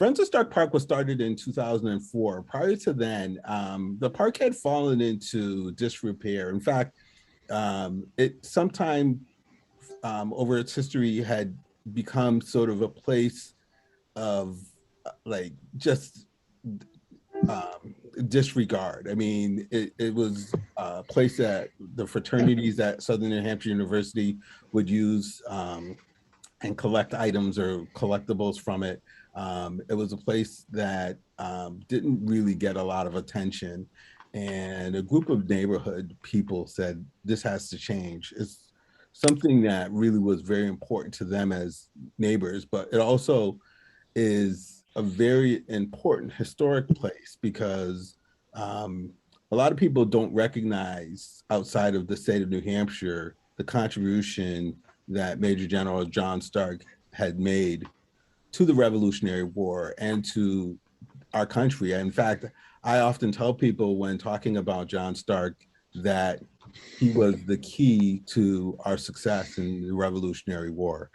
Friends of Stark Park was started in 2004. Prior to then, the park had fallen into disrepair. In fact, it sometime over its history had become sort of a place of like just disregard. I mean, it was a place that the fraternities at Southern New Hampshire University would use and collect items or collectibles from it. It was a place that didn't really get a lot of attention. And a group of neighborhood people said, this has to change. It's something that really was very important to them as neighbors, but it also is a very important historic place because a lot of people don't recognize outside of the state of New Hampshire the contribution that Major General John Stark had made to the Revolutionary War and to our country. In fact, I often tell people when talking about John Stark that he was the key to our success in the Revolutionary War.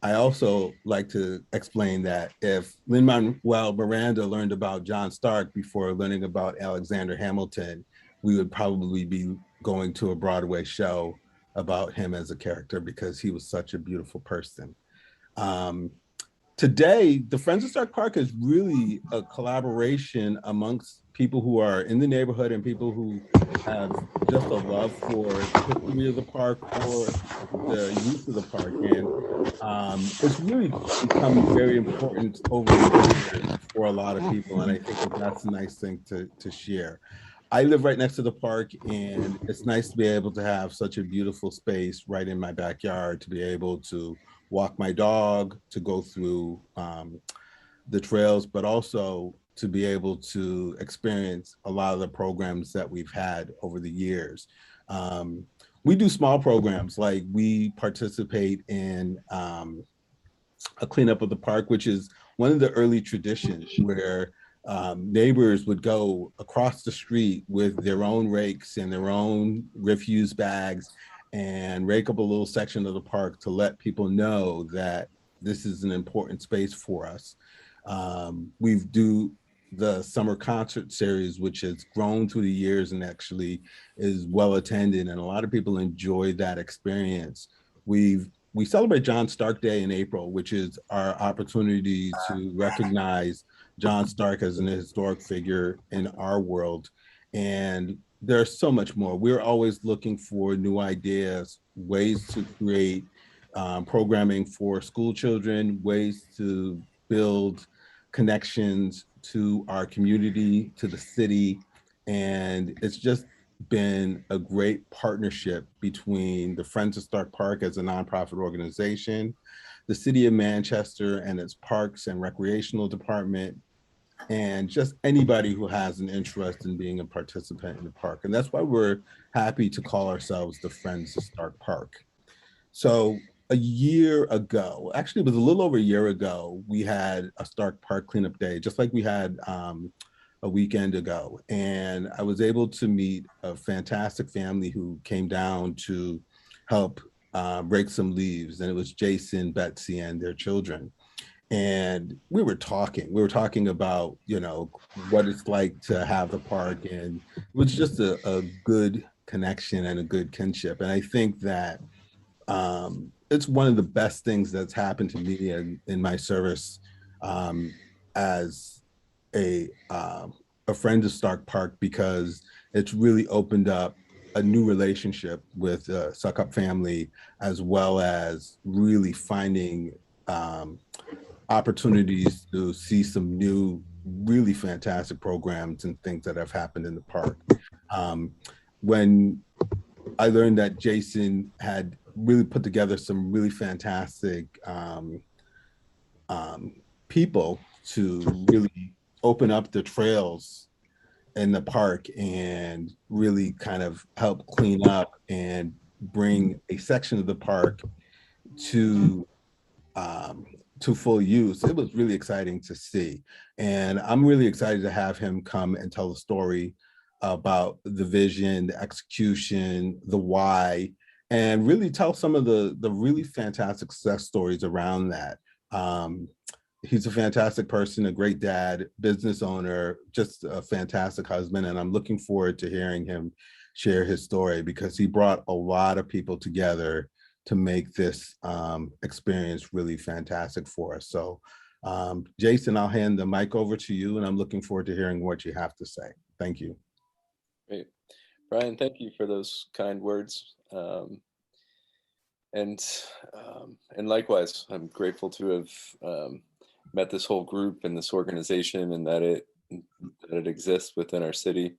I also like to explain that if Lin-Manuel Miranda learned about John Stark before learning about Alexander Hamilton, we would probably be going to a Broadway show about him as a character because he was such a beautiful person. Um, Today, the Friends of Stark Park is really a collaboration amongst people who are in the neighborhood and people who have just a love for the history of the park or the use of the park. And it's really become very important over the years for a lot of people. And I think that that's a nice thing to share. I live right next to the park, and it's nice to be able to have such a beautiful space right in my backyard to be able to walk my dog, to go through the trails, but also to be able to experience a lot of the programs that we've had over the years. We do small programs, like we participate in a cleanup of the park, which is one of the early traditions where neighbors would go across the street with their own rakes and their own refuse bags and rake up a little section of the park to let people know that this is an important space for us. We do the summer concert series, which has grown through the years and actually is well attended, and a lot of people enjoy that experience. We celebrate John Stark Day in April, which is our opportunity to recognize John Stark as an historic figure in our world. And there's so much more. We're always looking for new ideas, ways to create programming for school children, ways to build connections to our community, to the city. And it's just been a great partnership between the Friends of Stark Park as a nonprofit organization, the city of Manchester and its parks and recreational department, and just anybody who has an interest in being a participant in the park. And that's why we're happy to call ourselves the Friends of Stark Park. So a year ago, actually it was a little over a year ago, we had a Stark Park cleanup day, just like we had a weekend ago. And I was able to meet a fantastic family who came down to help rake some leaves. And it was Jason, Betsy, and their children. And we were talking about, you know, what it's like to have the park. And it was just a good connection and a good kinship. And I think that it's one of the best things that's happened to me in my service as a friend of Stark Park, because it's really opened up a new relationship with the Soukup family, as well as really finding opportunities to see some new, really fantastic programs and things that have happened in the park. When I learned that Jason had really put together some really fantastic people to really open up the trails in the park and really kind of help clean up and bring a section of the park to full use. It was really exciting to see. And I'm really excited to have him come and tell the story about the vision, the execution, the why, and really tell some of the really fantastic success stories around that. he's a fantastic person, a great dad, business owner, just a fantastic husband. And I'm looking forward to hearing him share his story because he brought a lot of people together to make this experience really fantastic for us. So, Jason, I'll hand the mic over to you, and I'm looking forward to hearing what you have to say. Thank you. Great. Brian, thank you for those kind words. And likewise, I'm grateful to have met this whole group and this organization, and that it exists within our city.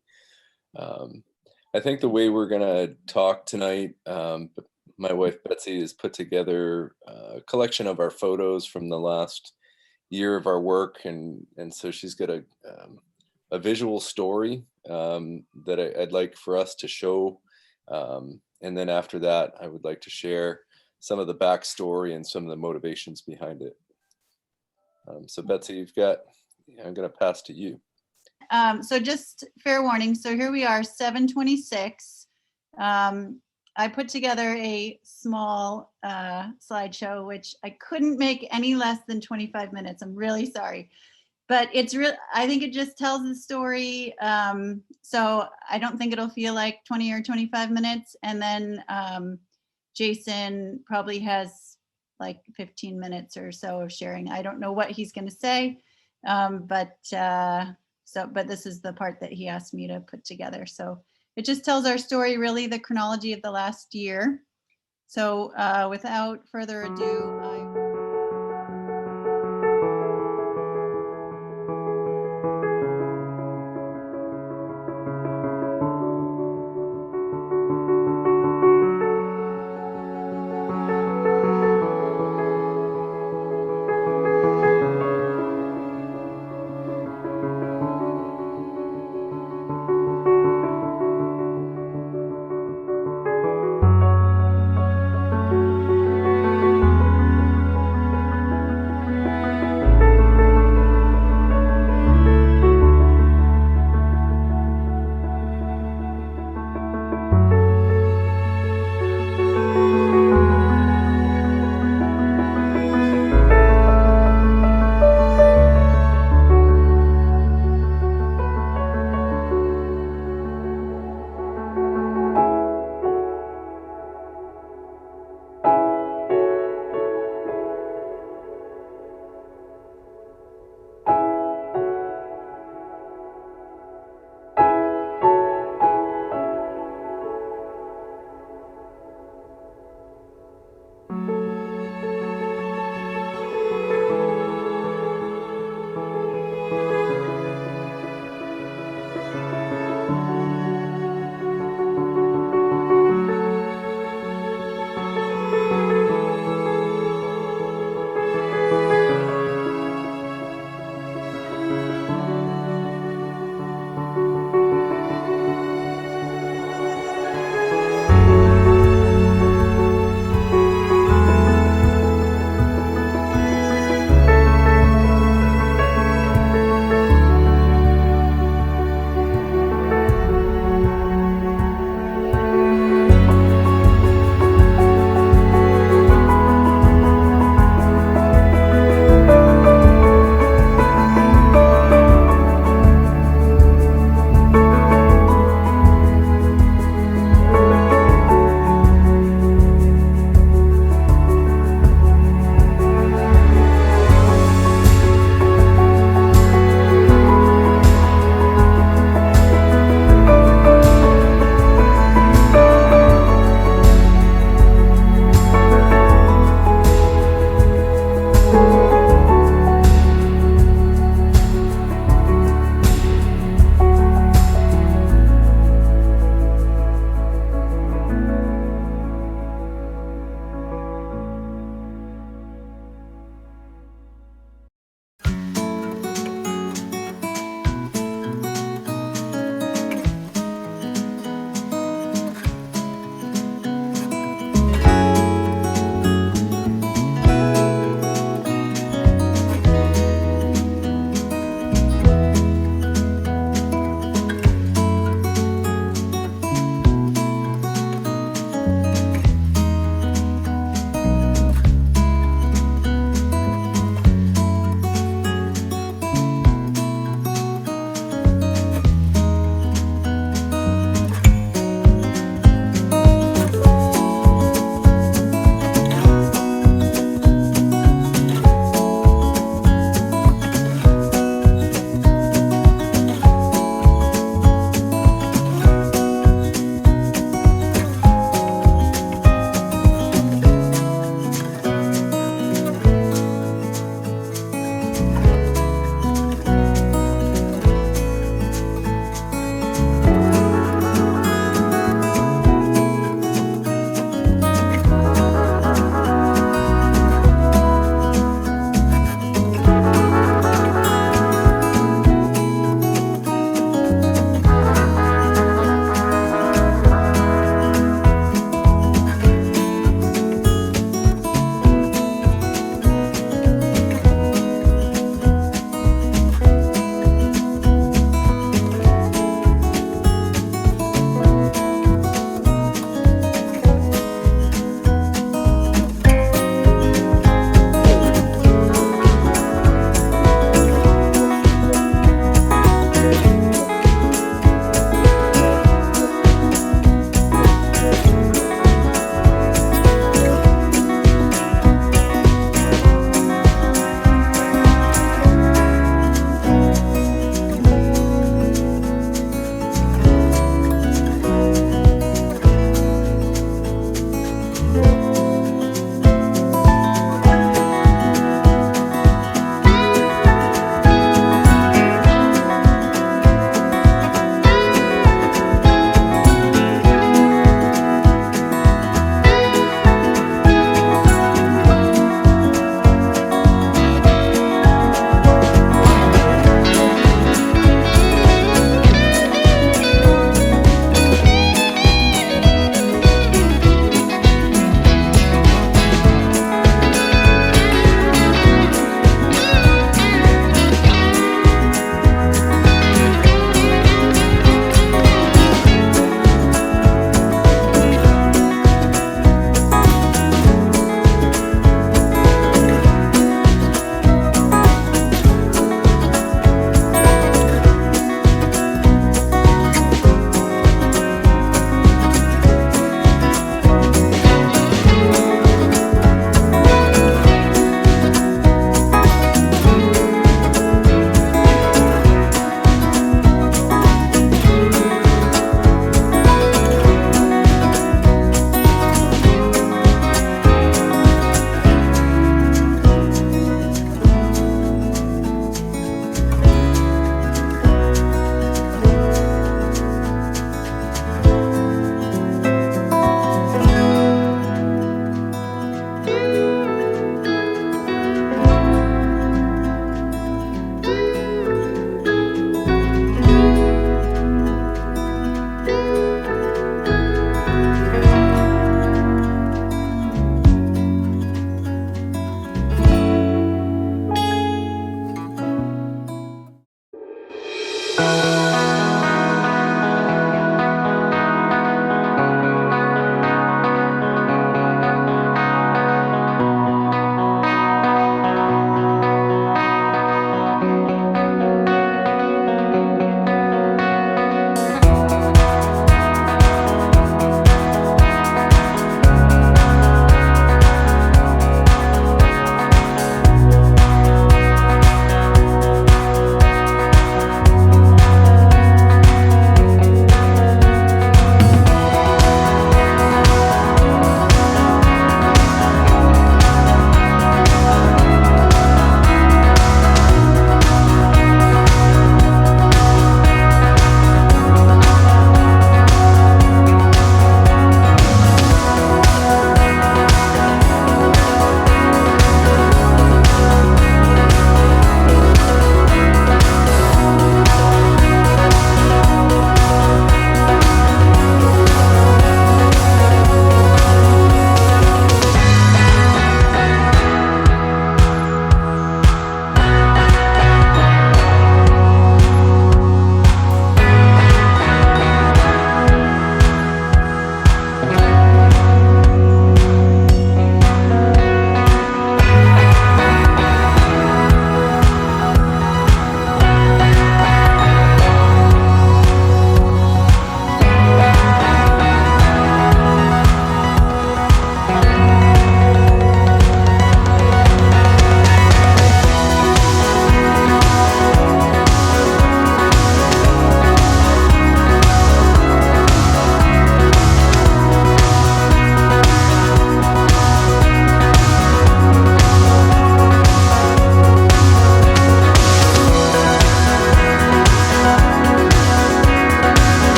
I think the way we're gonna talk tonight, my wife Betsy has put together a collection of our photos from the last year of our work, and so she's got a visual story that I'd like for us to show. And then after that, I would like to share some of the backstory and some of the motivations behind it. So Betsy, I'm going to pass to you. So just fair warning. So here we are, 7:26. I put together a small slideshow, which I couldn't make any less than 25 minutes. I'm really sorry. But it's real. I think it just tells the story. So I don't think it'll feel like 20 or 25 minutes. And then Jason probably has like 15 minutes or so of sharing. I don't know what he's going to say, but this is the part that he asked me to put together. So it just tells our story, really, the chronology of the last year. So without further ado,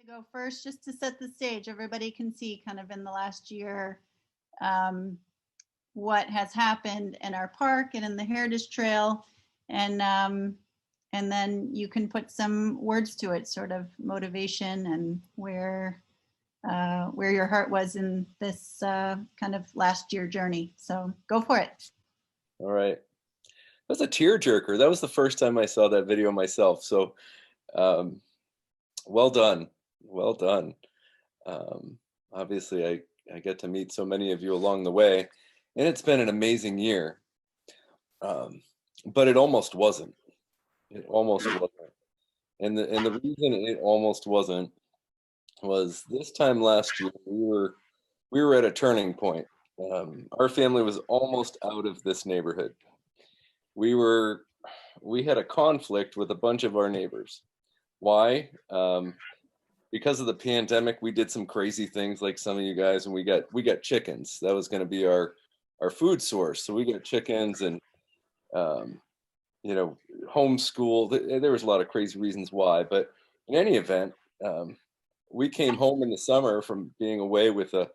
To go first, just to set the stage, everybody can see kind of in the last year um, what has happened in our park and in the Heritage Trail, and then you can put some words to it, sort of motivation and where your heart was in this kind of last year journey. So go for it. All right. That was a tearjerker. That was the first time I saw that video myself. So um, well done. Well done. Obviously, I get to meet so many of you along the way, and it's been an amazing year. But it almost wasn't. It almost wasn't. And the reason it almost wasn't was this time last year we were at a turning point. Our family was almost out of this neighborhood. We were we had a conflict with a bunch of our neighbors. Why? Because of the pandemic, we did some crazy things like some of you guys, and we got chickens. That was going to be our food source. So we got chickens and um, you know, homeschool. There was a lot of crazy reasons why, but in any event, um, we came home in the summer from being away with a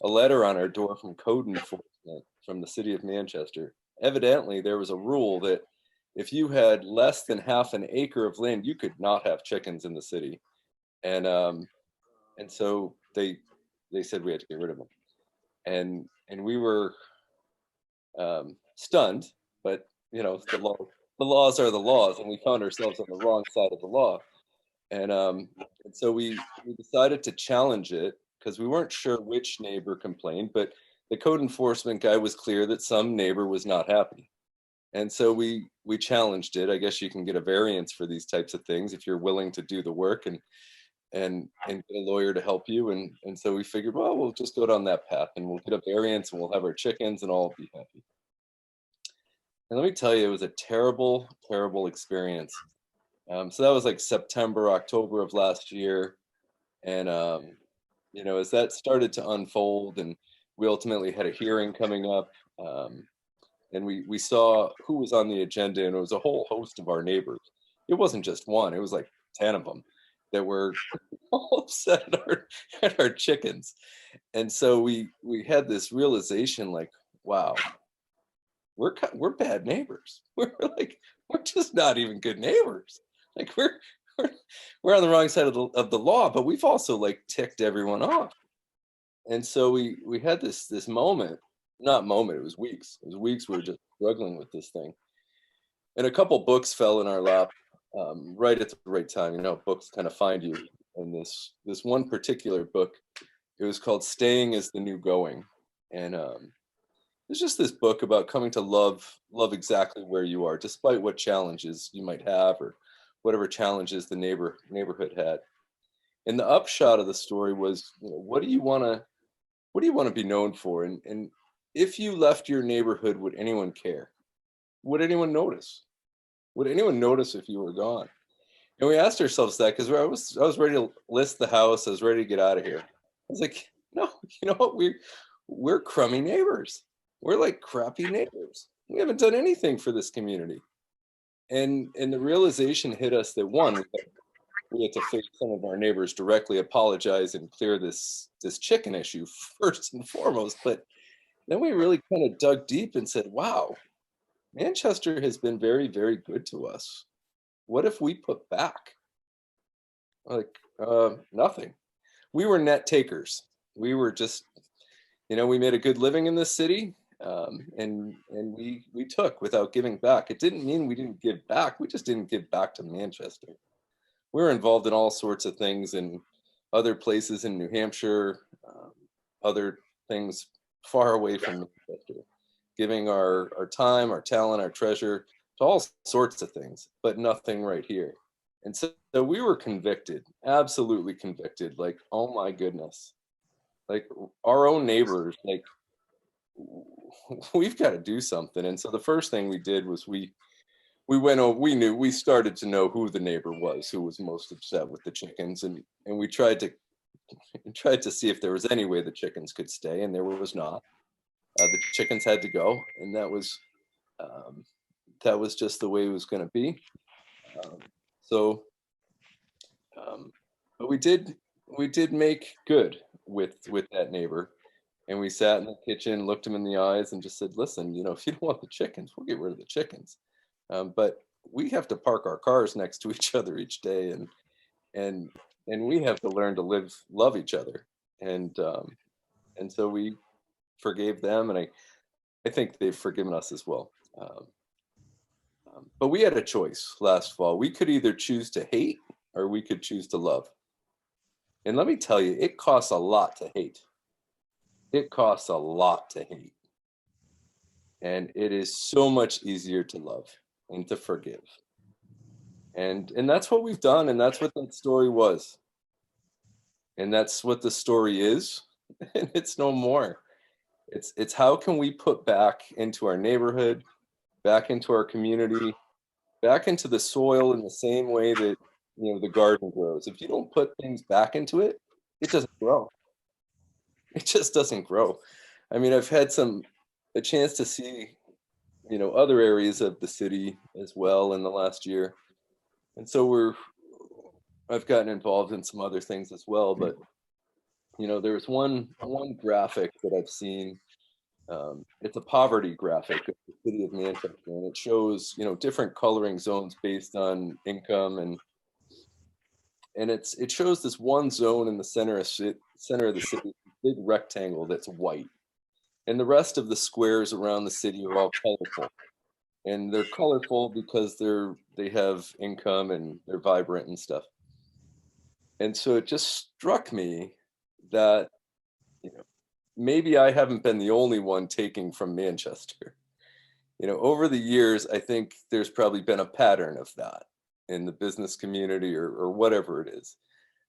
letter on our door from code enforcement from the city of Manchester. Evidently, there was a rule that if you had less than half an acre of land, you could not have chickens in the city, and so they said we had to get rid of them, and we were stunned, but you know the laws are the laws, and we found ourselves on the wrong side of the law, and so we decided to challenge it because we weren't sure which neighbor complained, but the code enforcement guy was clear that some neighbor was not happy, and so we challenged it. I guess you can get a variance for these types of things if you're willing to do the work and get a lawyer to help you, and so we figured, well, we'll just go down that path and we'll get a variance and we'll have our chickens and all be happy. And let me tell you, it was a terrible, terrible experience. So that was like September, October of last year. And, you know, as that started to unfold and we ultimately had a hearing coming up, and we saw who was on the agenda, and it was a whole host of our neighbors. It wasn't just one, it was like 10 of them that were all upset at our chickens. And so we had this realization like, wow, we're bad neighbors. We're just not even good neighbors. Like we're we're on the wrong side of the law, but we've also like ticked everyone off. And so we had this moment, not moment, it was weeks. It was weeks we were just struggling with this thing. And a couple books fell in our lap. right at the right time. You know, books kind of find you. And this one particular book, it was called "Staying is the New Going," and it's just this book about coming to love exactly where you are, despite what challenges you might have or whatever challenges the neighborhood had. And the upshot of the story was, you know, what do you want to be known for? And if you left your neighborhood, would anyone care? Would anyone notice? Would anyone notice if you were gone? And we asked ourselves that because I was ready to list the house. I was ready to get out of here. I was like, no, you know what? We're crummy neighbors. We're like crappy neighbors. We haven't done anything for this community. And the realization hit us that one, we had to face some of our neighbors directly, apologize, and clear this chicken issue first and foremost. But then we really kind of dug deep and said, wow, Manchester has been very, very good to us. What if we put back? Like, nothing. We were net takers. We were just, you know, we made a good living in this city, and we took without giving back. It didn't mean we didn't give back. We just didn't give back to Manchester. We were involved in all sorts of things in other places in New Hampshire, other things far away from Manchester, giving our time, our talent, our treasure to all sorts of things, but nothing right here. And so we were convicted, absolutely convicted. Like, oh my goodness, like our own neighbors, like we've got to do something. And so the first thing we did was we went over, we started to know who the neighbor was who was most upset with the chickens, and we tried to see if there was any way the chickens could stay, and there was not. The chickens had to go, and that was just the way it was going to be. Um, so, but we did make good with that neighbor, and we sat in the kitchen, looked him in the eyes, and just said, "Listen, you know, if you don't want the chickens, we'll get rid of the chickens, but we have to park our cars next to each other each day, and and we have to learn to love each other." And so we forgave them, and I think they've forgiven us as well. But we had a choice last fall. We could either choose to hate or we could choose to love. And let me tell you, it costs a lot to hate. It costs a lot to hate. And it is so much easier to love and to forgive. And that's what we've done, and that's what that story was. And that's what the story is, and it's no more. It's how can we put back into our neighborhood, back into our community, back into the soil in the same way that, you know, the garden grows. If you don't put things back into it, it doesn't grow. It just doesn't grow. I mean, I've had a chance to see, you know, other areas of the city as well in the last year. And so I've gotten involved in some other things as well, but you know, there's one graphic that I've seen. It's a poverty graphic of the city of Manchester, and it shows, you know, different coloring zones based on income, and it shows this one zone in the center of the city, big rectangle that's white, and the rest of the squares around the city are all colorful, and they're colorful because they have income and they're vibrant and stuff. And so it just struck me that, you know, maybe I haven't been the only one taking from Manchester. You know, over the years, I think there's probably been a pattern of that in the business community or whatever it is.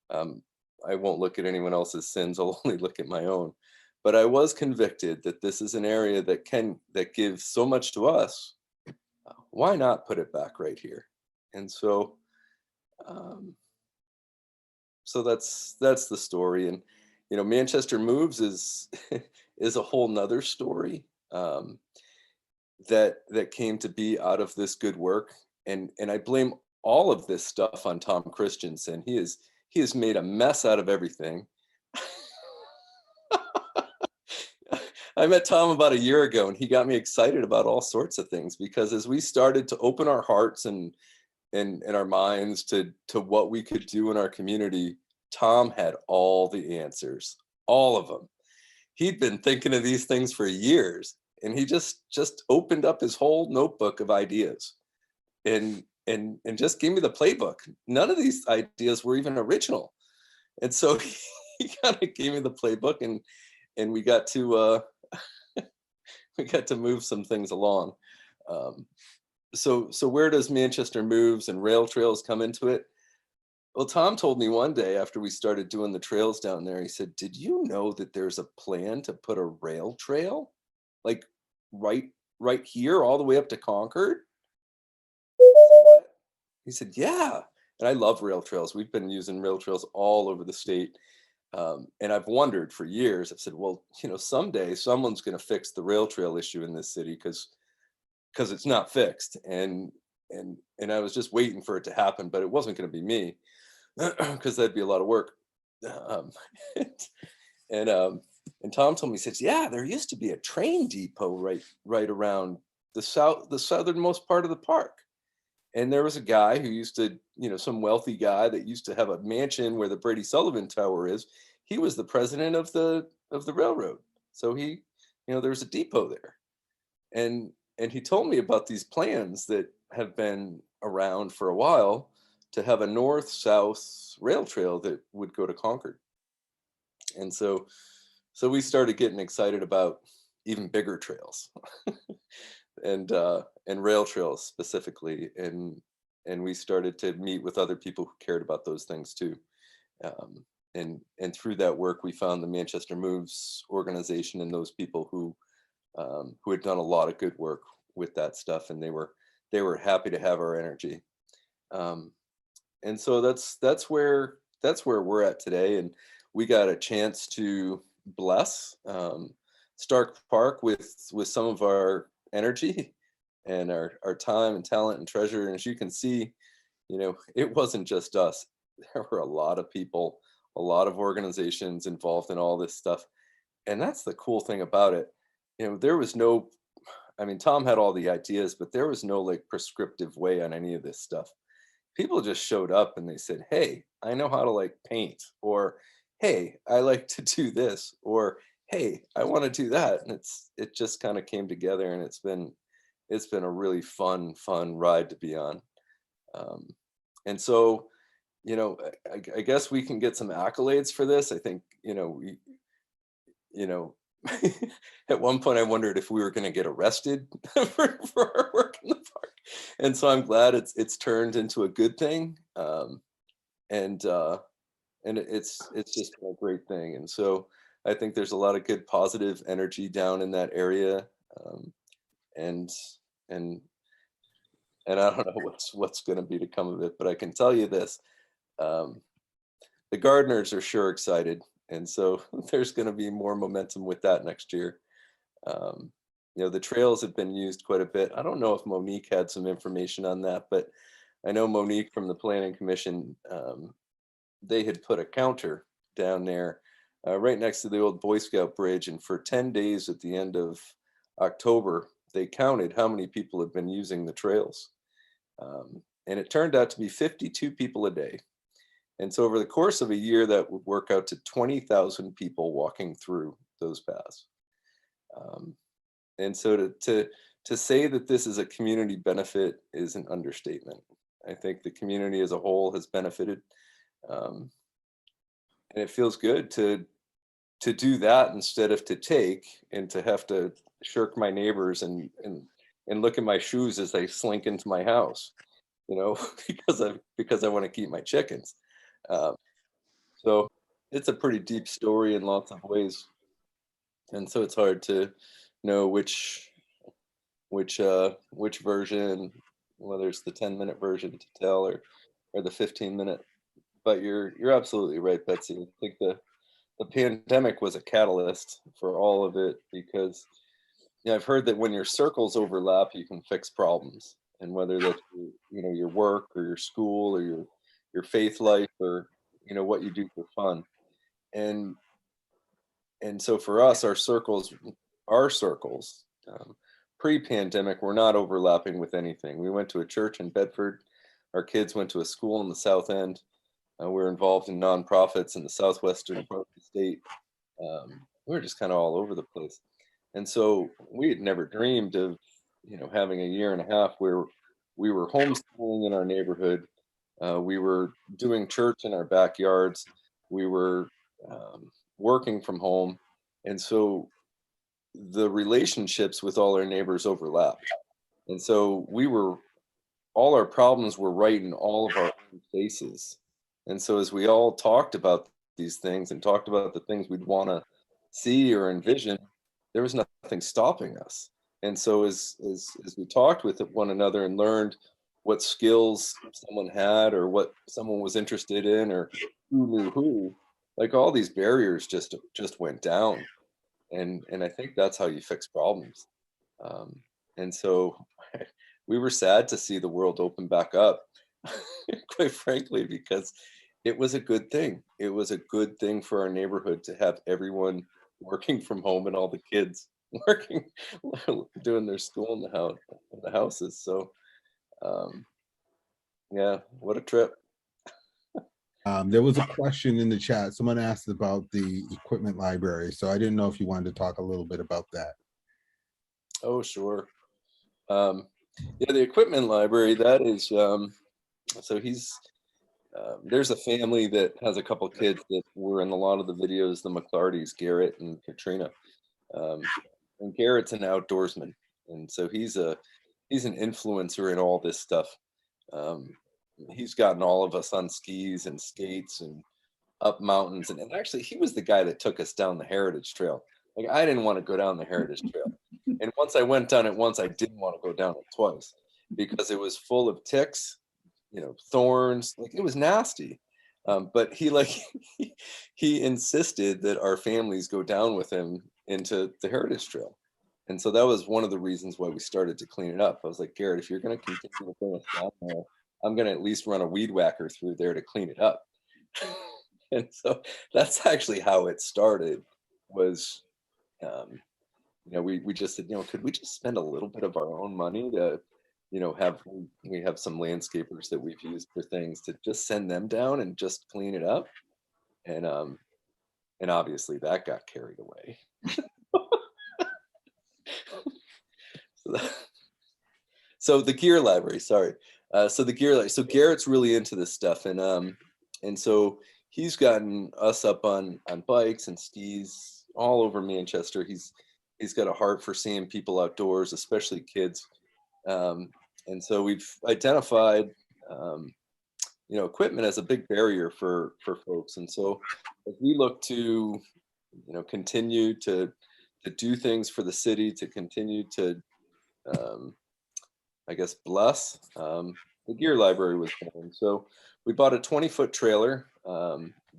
Um, I won't look at anyone else's sins, I'll only look at my own. But I was convicted that this is an area that gives so much to us. Why not put it back right here? And so um, that's the story. And you know, Manchester Moves is is a whole nother story, that came to be out of this good work. And I blame all of this stuff on Tom Christensen. He has made a mess out of everything. I met Tom about a year ago, and he got me excited about all sorts of things, because as we started to open our hearts and our minds to what we could do in our community, Tom had all the answers, all of them. He'd been thinking of these things for years, and he just opened up his whole notebook of ideas. And and just gave me the playbook. None of these ideas were even original. And so he kind of gave me the playbook, and we got to we got to move some things along. Um, so where does Manchester Moves and rail trails come into it? Well, Tom told me one day after we started doing the trails down there, he said, "Did you know that there's a plan to put a rail trail like right right here all the way up to Concord?" I said, "What?" He said, "Yeah." And I love rail trails. We've been using rail trails all over the state. And I've wondered for years, I've said, well, someday someone's going to fix the rail trail issue in this city because it's not fixed. And I was just waiting for it to happen, but it wasn't going to be me because that'd be a lot of work. Um, and and Tom told me, he says, yeah, there used to be a train depot right around the southernmost part of the park. And there was a guy who used to, some wealthy guy that used to have a mansion where the Brady Sullivan Tower is. He was the president of the railroad. So there's a depot there. And he told me about these plans that have been around for a while to have a north-south rail trail that would go to Concord. And so we started getting excited about even bigger trails. And rail trails specifically, and we started to meet with other people who cared about those things too. And through that work, we found the Manchester Moves organization and those people who had done a lot of good work with that stuff, and they were happy to have our energy. And so that's where we're at today, and we got a chance to bless Stark Park with some of our energy and our time and talent and treasure. And as you can see, it wasn't just us. There were a lot of people, a lot of organizations involved in all this stuff. And that's the cool thing about it. There was no, I mean, Tom had all the ideas, but there was no like prescriptive way on any of this stuff. People just showed up and they said, hey, I know how to like paint, or hey, I like to do this, or hey, I want to do that. And it just kind of came together, and it's been a really fun ride to be on. Um, and so, I guess we can get some accolades for this. I think, we, you know, at one point I wondered if we were going to get arrested for our work in the park. And so I'm glad it's turned into a good thing. And it's just been a great thing. And so I think there's a lot of good positive energy down in that area. And and and I don't know what's going to be to come of it, but I can tell you this: um, the gardeners are sure excited, and so there's going to be more momentum with that next year. Um, the trails have been used quite a bit. I don't know if Monique had some information on that, but I know Monique from the Planning Commission. They had put a counter down there right next to the old Boy Scout bridge, and for 10 days at the end of October, they counted how many people had been using the trails. And it turned out to be 52 people a day. And so over the course of a year, that would work out to 20,000 people walking through those paths. And so to say that this is a community benefit is an understatement. I think the community as a whole has benefited. And it feels good to do that instead of to take and to have to shirk my neighbors and look at my shoes as they slink into my house, because I want to keep my chickens. Um, so it's a pretty deep story in lots of ways, and so it's hard to know which version, whether it's the 10-minute version to tell or the 15-minute. But you're absolutely right, Betsy. I think the pandemic was a catalyst for all of it, because I've heard that when your circles overlap, you can fix problems, and whether that's your work or your school or your faith life, or what you do for fun. And so for us, our circles, pre-pandemic, were not overlapping with anything. We went to a church in Bedford. Our kids went to a school in the South End. We're involved in nonprofits in the southwestern part of the state. We were just kind of all over the place. And so we had never dreamed of, having a year and a half where we were homeschooling in our neighborhood. We were doing church in our backyards. We were working from home. And so the relationships with all our neighbors overlapped. And so all our problems were right in all of our own faces. And so as we all talked about these things and talked about the things we'd want to see or envision, there was nothing stopping us. And so as we talked with one another and learned what skills someone had or what someone was interested in or who knew who, like all these barriers just went down. And I think that's how you fix problems. Um, and so we were sad to see the world open back up, quite frankly, because it was a good thing. It was a good thing for our neighborhood to have everyone working from home and all the kids working, doing their school in the houses. So, um, yeah, what a trip. There was a question in the chat. Someone asked about the equipment library. So I didn't know if you wanted to talk a little bit about that. Oh, sure. Um, yeah, the equipment library, that is, so there's a family that has a couple kids that were in a lot of the videos, the McClartys, Garrett and Katrina. Um, and Garrett's an outdoorsman, and so he's an influencer in all this stuff. Um, he's gotten all of us on skis and skates and up mountains, and actually he was the guy that took us down the Heritage Trail. Like I didn't want to go down the Heritage Trail, and once I went down it once, I didn't want to go down it twice because it was full of ticks, thorns. Like it was nasty. But he he insisted that our families go down with him into the Heritage Trail. And so that was one of the reasons why we started to clean it up. I was like, Garrett, if you're going to continue to bring us down there, I'm going to at least run a weed whacker through there to clean it up. And so that's actually how it started was, we just said, could we just spend a little bit of our own money to, we have some landscapers that we've used for things to just send them down and just clean it up. And obviously that got carried away. So the gear library, sorry. So the gear library, so Garrett's really into this stuff, and so he's gotten us up on bikes and skis all over Manchester. He's got a heart for seeing people outdoors, especially kids. And so we've identified, equipment as a big barrier for folks. And so as we look to, continue to do things for the city, to continue to, I guess, bless, the gear library was born. So we bought a 20-foot trailer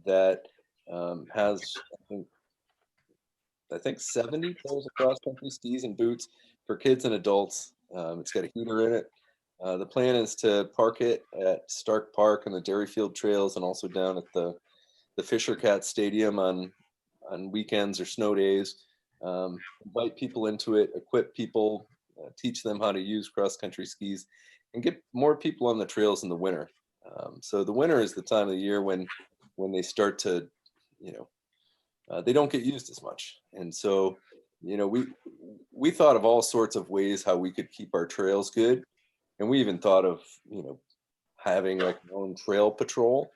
that has, I think 70 pairs of cross-country skis and boots for kids and adults. It's got a heater in it. The plan is to park it at Stark Park and the Dairyfield Trails, and also down at the Fisher Cat Stadium on weekends or snow days. Invite people into it, equip people, teach them how to use cross-country skis, and get more people on the trails in the winter. So the winter is the time of the year when they start to, they don't get used as much. And so, we thought of all sorts of ways how we could keep our trails good. And we even thought of, having like our own trail patrol,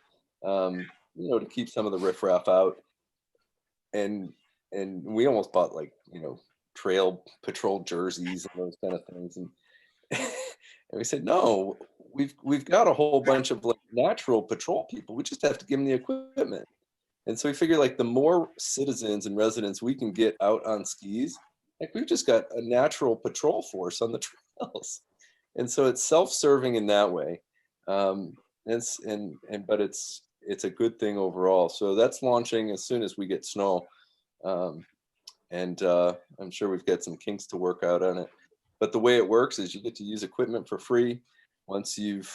to keep some of the riffraff out. And we almost bought like, trail patrol jerseys and those kind of things. And and we said, no, we've got a whole bunch of like natural patrol people. We just have to give them the equipment. And so we figured like the more citizens and residents we can get out on skis, like we've just got a natural patrol force on the trails. And so it's self-serving in that way. But it's a good thing overall. So that's launching as soon as we get snow. I'm sure we've got some kinks to work out on it. But the way it works is you get to use equipment for free. Once you've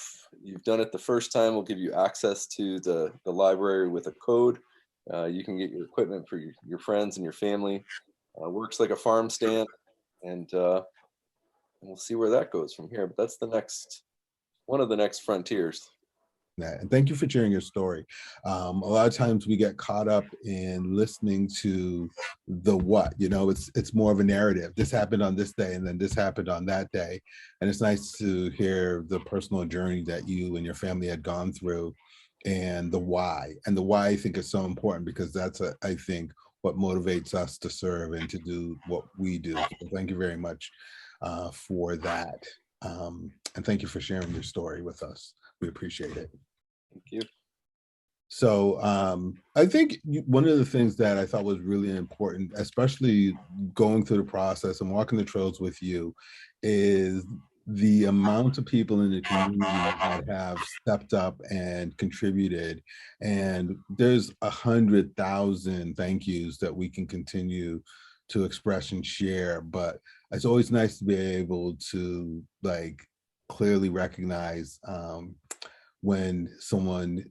done it the first time, we'll give you access to the library with a code. You can get your equipment for your friends and your family. Works like a farm stand, and we'll see where that goes from here. But that's one of the next frontiers. that. And thank you for sharing your story. A lot of times we get caught up in listening to the what, it's more of a narrative. This happened on this day and then this happened on that day. And it's nice to hear the personal journey that you and your family had gone through, and the why. And the why, I think, is so important, because that's, I think, what motivates us to serve and to do what we do. So thank you very much for that. And thank you for sharing your story with us. We appreciate it. Thank you. So I think one of the things that I thought was really important, especially going through the process and walking the trails with you, is the amount of people in the community that have stepped up and contributed. And there's 100,000 thank yous that we can continue to express and share. But it's always nice to be able to clearly recognize when someone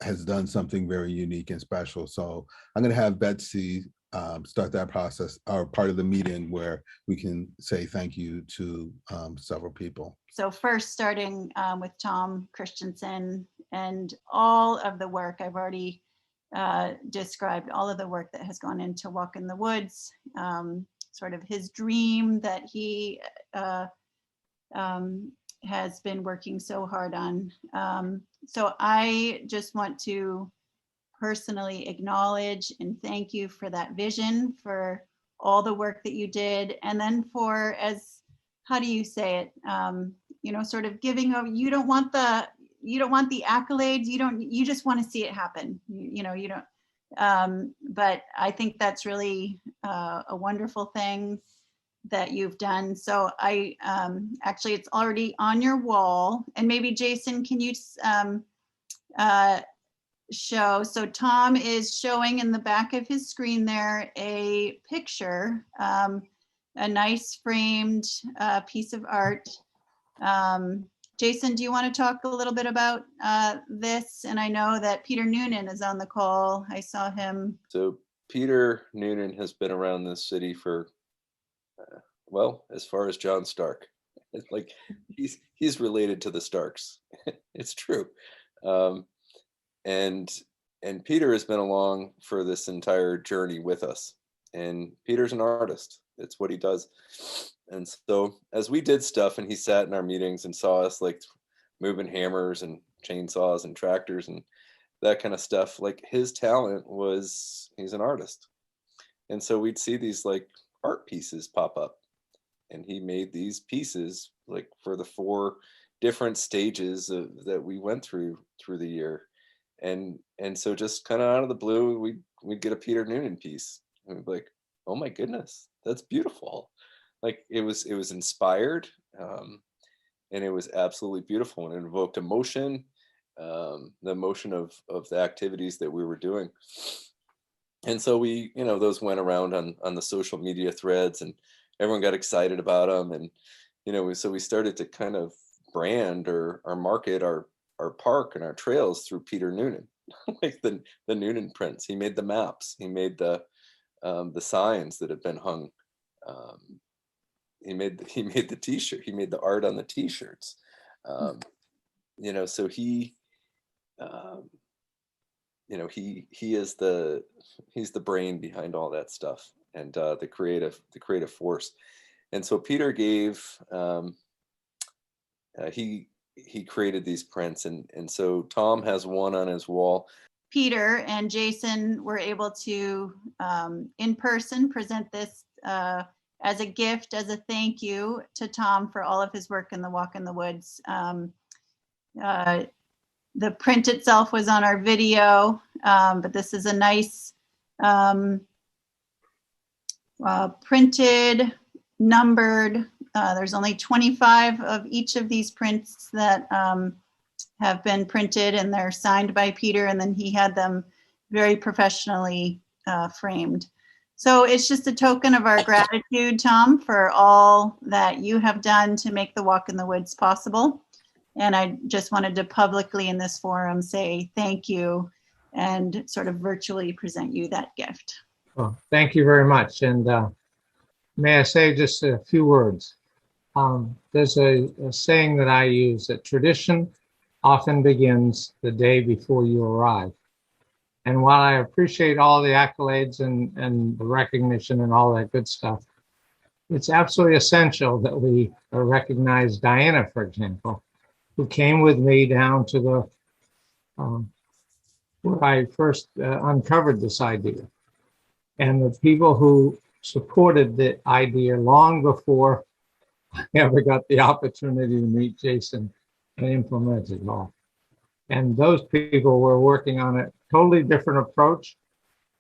has done something very unique and special. So I'm going to have Betsy start that process, or part of the meeting, where we can say thank you to several people. So first, starting with Tom Christensen and all of the work I've already described, all of the work that has gone into Walk in the Woods, sort of his dream that he has been working so hard on. So I just want to personally acknowledge and thank you for that vision, for all the work that you did, and then for, how do you say it, sort of giving over. You don't want the accolades. You just want to see it happen. You don't. But I think that's really a wonderful thing that you've done. So I actually, it's already on your wall, and maybe Jason, can you show? So Tom is showing in the back of his screen there a picture, a nice framed piece of art. Jason, do you want to talk a little bit about this? And I know that Peter Noonan is on the call. I saw him. So Peter Noonan has been around this city for well, as far as John Stark. It's like he's related to the Starks. It's true. And Peter has been along for this entire journey with us. And Peter's an artist. It's what he does. And so as we did stuff, and he sat in our meetings and saw us moving hammers and chainsaws and tractors and that kind of stuff, his talent was, he's an artist. And so we'd see these art pieces pop up. And he made these pieces for the 4 different stages that we went through the year. And so just kind of out of the blue, we'd get a Peter Noonan piece. And we'd be like, oh my goodness, that's beautiful. It was inspired, and it was absolutely beautiful, and it evoked emotion, the emotion of the activities that we were doing. And so we, those went around on the social media threads, and everyone got excited about them. And, so we started to kind of brand or market our park and our trails through Peter Noonan, the Noonan prints. He made the maps. He made the signs that have been hung. He made the T-shirt. He made the art on the T-shirts. So he he's the brain behind all that stuff, and the creative force. And so Peter gave he created these prints, and so Tom has one on his wall. Peter and Jason were able to in person present this as a gift, as a thank you to Tom for all of his work in the Walk in the Woods. The print itself was on our video, but this is a nice printed, numbered. There's only 25 of each of these prints that have been printed, and they're signed by Peter, and then he had them very professionally framed. So it's just a token of our gratitude, Tom, for all that you have done to make the Walk in the Woods possible. And I just wanted to publicly in this forum say thank you and sort of virtually present you that gift. Well, thank you very much. And may I say just a few words? There's a saying that I use, that tradition often begins the day before you arrive. And while I appreciate all the accolades and the recognition and all that good stuff, it's absolutely essential that we recognize Diana, for example, who came with me down to the where I first uncovered this idea, and the people who supported the idea long before I ever got the opportunity to meet Jason and implement it all. And those people were working on a totally different approach,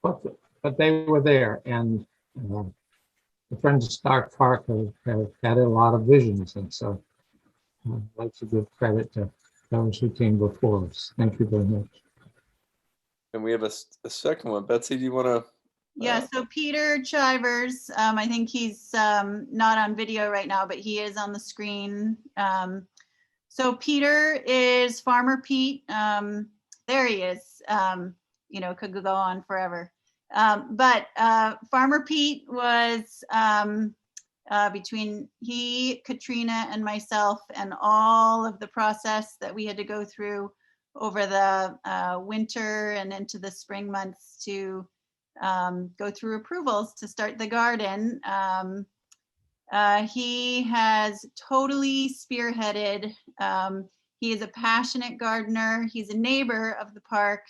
but they were there. And the Friends of Stark Park have had a lot of visions, and so I'd like to give credit to those who came before us. Thank you very much. And we have a second one. Betsy, do you want to? Yeah, so Peter Chivers, I think he's not on video right now, but he is on the screen. So Peter is Farmer Pete. There he is. Could go on forever. But Farmer Pete was between he, Katrina, and myself, and all of the process that we had to go through over the winter and into the spring months to go through approvals to start the garden. He has totally spearheaded. He is a passionate gardener. He's a neighbor of the park.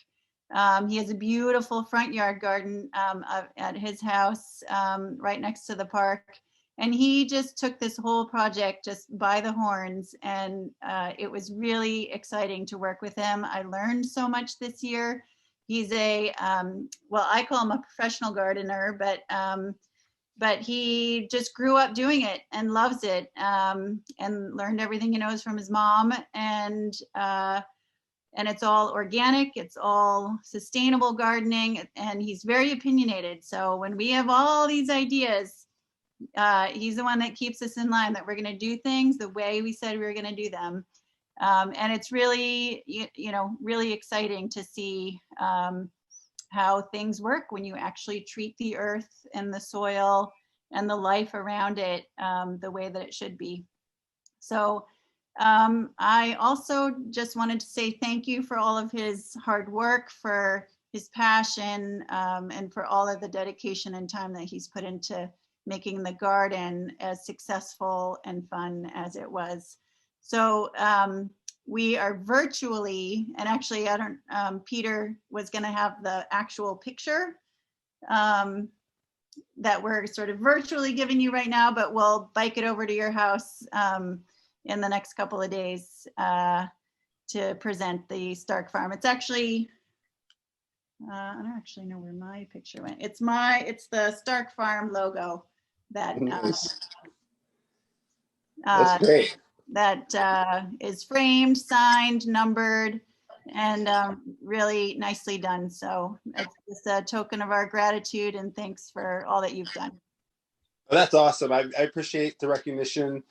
He has a beautiful front yard garden at his house right next to the park. And he just took this whole project just by the horns. And it was really exciting to work with him. I learned so much this year. He's well, I call him a professional gardener, but he just grew up doing it and loves it, and learned everything he knows from his mom. And it's all organic, it's all sustainable gardening, and he's very opinionated. So when we have all these ideas, he's the one that keeps us in line, that we're going to do things the way we said we were going to do them. And it's really, really exciting to see how things work when you actually treat the earth and the soil and the life around it the way that it should be. So I also just wanted to say thank you for all of his hard work, for his passion, and for all of the dedication and time that he's put into making the garden as successful and fun as it was. So we are virtually, and actually Peter was going to have the actual picture that we're sort of virtually giving you right now, but we'll bike it over to your house in the next couple of days to present the Stark Farm. It's actually, I don't actually know where my picture went. It's the Stark Farm logo that nice. That's great. That is framed, signed, numbered, and really nicely done. So it's just a token of our gratitude and thanks for all that you've done. Well, that's awesome. I appreciate the recognition.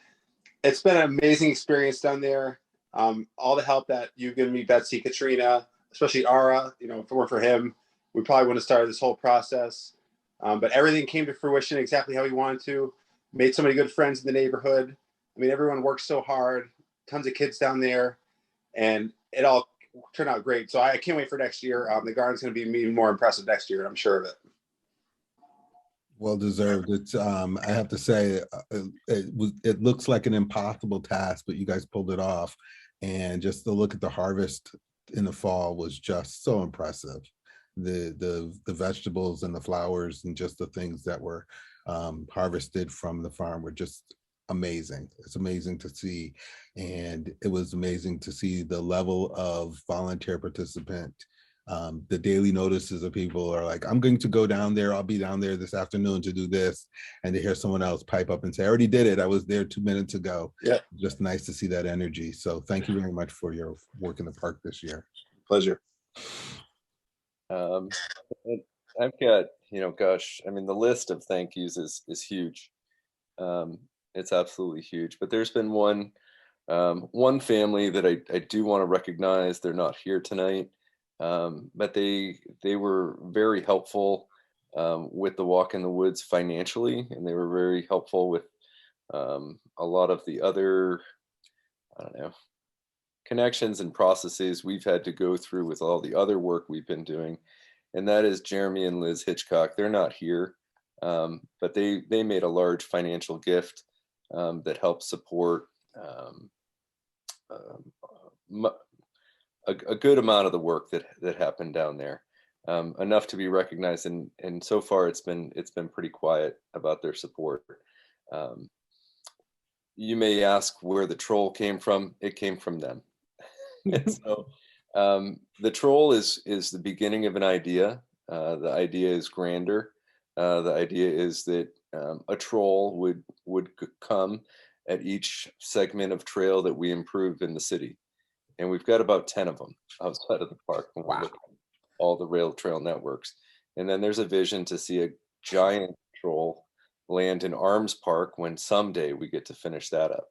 It's been an amazing experience down there. All the help that you've given me, Betsy, Katrina, especially Ara, if it weren't for him, we probably wouldn't have started this whole process. But everything came to fruition exactly how we wanted to. Made so many good friends in the neighborhood. I mean, everyone worked so hard, tons of kids down there, and it all turned out great. So I can't wait for next year. The garden's going to be even more impressive next year, I'm sure of it. Well deserved. It's I have to say it looks like an impossible task, but you guys pulled it off. And just to look at the harvest in the fall was just so impressive. The vegetables and the flowers and just the things that were harvested from the farm were just amazing. It's amazing to see, and it was amazing to see the level of volunteer participant. The daily notices of people are like, I'm going to go down there, I'll be down there this afternoon to do this, and to hear someone else pipe up and say, I already did it, I was there 2 minutes ago. Yeah, just nice to see that energy. So thank you very much for your work in the park this year. Pleasure. I've got, gosh, I mean, the list of thank yous is huge. It's absolutely huge. But there's been one family that I do want to recognize. They're not here tonight, but they were very helpful with the Walk in the Woods financially, and they were very helpful with a lot of the other, I don't know, connections and processes we've had to go through with all the other work we've been doing. And that is Jeremy and Liz Hitchcock. They're not here, but they made a large financial gift that helped support a good amount of the work that happened down there, enough to be recognized. And so far, it's been pretty quiet about their support. You may ask where the troll came from. It came from them. And so the troll is the beginning of an idea. The idea is grander. The idea is that a troll would come at each segment of trail that we improve in the city. And we've got about 10 of them outside of the park when we look at all the rail trail networks. And then there's a vision to see a giant troll land in Arms Park when someday we get to finish that up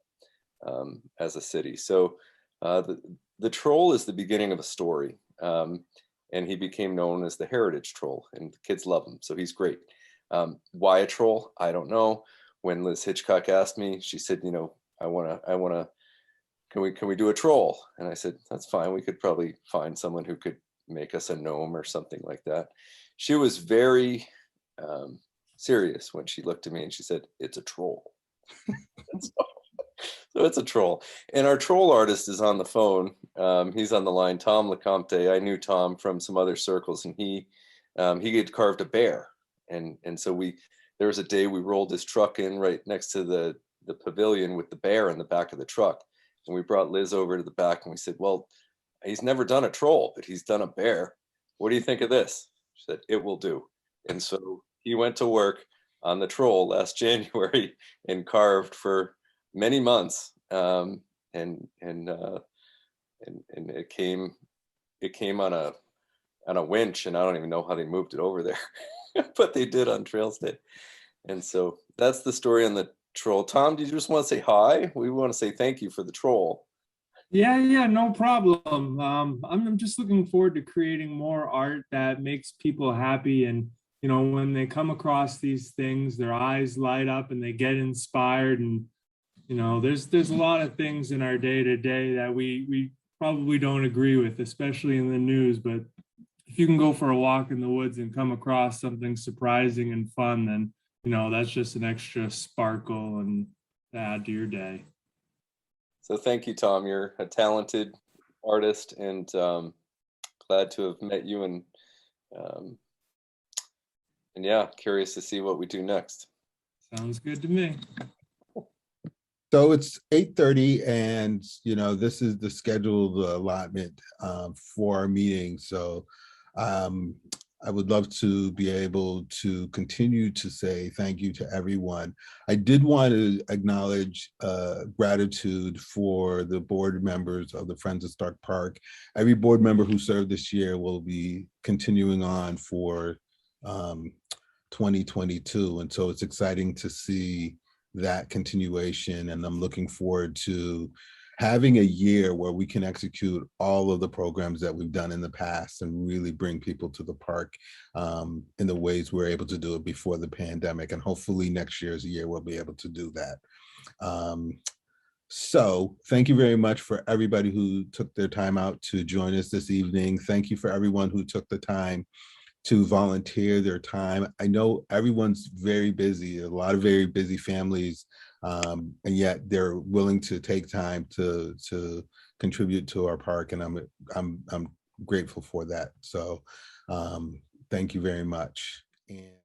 as a city. So the troll is the beginning of a story. And he became known as the heritage troll, and the kids love him. So he's great. Why a troll? I don't know. When Liz Hitchcock asked me, she said, you know, I wanna, can we do a troll? And I said, that's fine. We could probably find someone who could make us a gnome or something like that. She was very serious when she looked at me and she said, it's a troll. So it's a troll. And our troll artist is on the phone. He's on the line, Tom LeCompte. I knew Tom from some other circles, and he had carved a bear. And so there was a day we rolled his truck in right next to the pavilion with the bear in the back of the truck. And we brought Liz over to the back and we said, well, he's never done a troll, but he's done a bear. What do you think of this? She said, it will do. And so he went to work on the troll last January and carved for many months. And it came on a winch, and I don't even know how they moved it over there, but they did on Trails Day. And so that's the story on the troll. Tom, do you just want to say hi? We want to say thank you for the troll. Yeah, no problem. I'm just looking forward to creating more art that makes people happy. And, you know, when they come across these things, their eyes light up and they get inspired. And, you know, there's a lot of things in our day to day that we probably don't agree with, especially in the news. But if you can go for a walk in the woods and come across something surprising and fun, then, you know, that's just an extra sparkle and add to your day. So thank you, Tom. You're a talented artist, and glad to have met you, and yeah, curious to see what we do next. Sounds good to me. So it's 8:30, and you know, this is the scheduled allotment for our meeting. So I would love to be able to continue to say thank you to everyone. I did want to acknowledge gratitude for the board members of the Friends of Stark Park. Every board member who served this year will be continuing on for 2022. And so it's exciting to see that continuation. And I'm looking forward to having a year where we can execute all of the programs that we've done in the past and really bring people to the park in the ways we're able to do it before the pandemic. And hopefully next year is a year we'll be able to do that. So thank you very much for everybody who took their time out to join us this evening. Thank you for everyone who took the time to volunteer their time. I know everyone's very busy, a lot of very busy families, and yet they're willing to take time to contribute to our park, and I'm grateful for that. So thank you very much. And